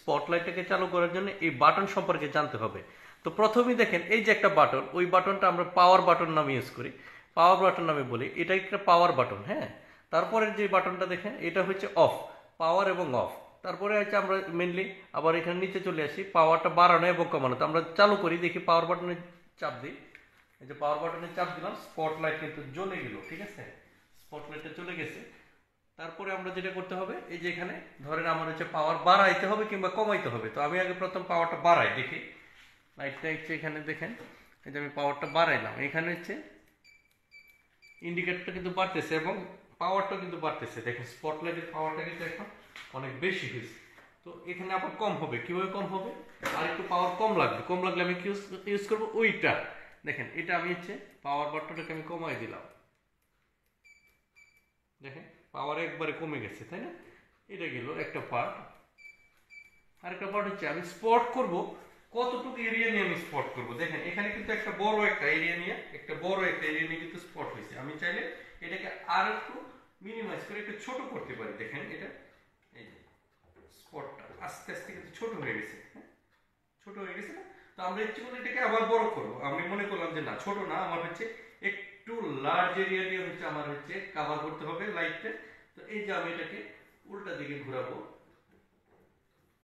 স্পটলাইটটাকে চালু করার জন্য এই বাটন সম্পর্কে জানতে হবে। তো প্রথমেই দেখেন এই যে একটা বাটন, ওই বাটনটা আমরা পাওয়ার বাটন নামে ইউজ করি, পাওয়ার বাটন নামে বলি, এটা একটা পাওয়ার বাটন। হ্যাঁ, তারপরের যে বাটনটা দেখেন এটা হচ্ছে অফ, পাওয়ার এবং অফ। তারপরে হচ্ছে আমরা মেনলি আবার এখানে নিচে চলে আসি, পাওয়ারটা বাড়ানো এবং কমানো। তো আমরা চালু করি, দেখি পাওয়ার বাটনে চাপ দিই, এই যে পাওয়ার বাটনে চাপ দিলাম, স্পটলাইট কিন্তু জ্বলে গেল। ঠিক আছে, স্পটলাইটটা চলে গেছে। তারপরে আমরা যেটা করতে হবে, এই যে এখানে ধরেন আমার হচ্ছে পাওয়ার বাড়াইতে হবে কিংবা কমাইতে হবে। তো আমি আগে প্রথম পাওয়ারটা বাড়াই, দেখি লাইটটা হচ্ছে এখানে দেখেন, এই যে আমি পাওয়ারটা বাড়াইলাম, এখানে হচ্ছে ইন্ডিকেটরটা কিন্তু বাড়তেছে এবং পাওয়ারটা কিন্তু বাড়তেছে। দেখেন স্পটলাইটের পাওয়ারটা কিন্তু এখন অনেক বেশি হয়েছে। তো এখানে আবার কম হবে, কিভাবে কম হবে, আর একটু পাওয়ার কম লাগবে, কম লাগলে আমি কি ইউজ করবো, ওইটা দেখেন, এটা আমি হচ্ছে পাওয়ার বাটনটাকে আমি কমাই দিলাম, দেখেন পাওয়ার একবারে কমে গেছে, তাই না? এটা গেল একটা পার্ট। আরেকটা পার্ট হচ্ছে আমি স্পট করব, কতটুকু এরিয়া নিয়ে আমি স্পট করব। দেখেন এখানে কিন্তু একটা বড় একটা এরিয়া নিয়ে কিন্তু স্পট হয়েছে। আমি চাইলে এটাকে আর একটু মিনিমাইজ করে একটু ছোট করতে পারি। দেখেন এটা, এই যে স্পটটা আস্তে আস্তে কিন্তু ছোট হয়ে গেছে। হ্যাঁ, ছোট হয়ে গেছে না? তো আমরা ইচ্ছে করলে এটাকে আবার বড় করব। আমি মনে করলাম যে না, ছোট না, আমার হচ্ছে একটু লার্জ এরিয়া দিয়ে হচ্ছে আমার হচ্ছে কভার করতে হবে লাইটটা। তো এই যে আমি এটাকে উল্টা দিকে ঘোরাবো,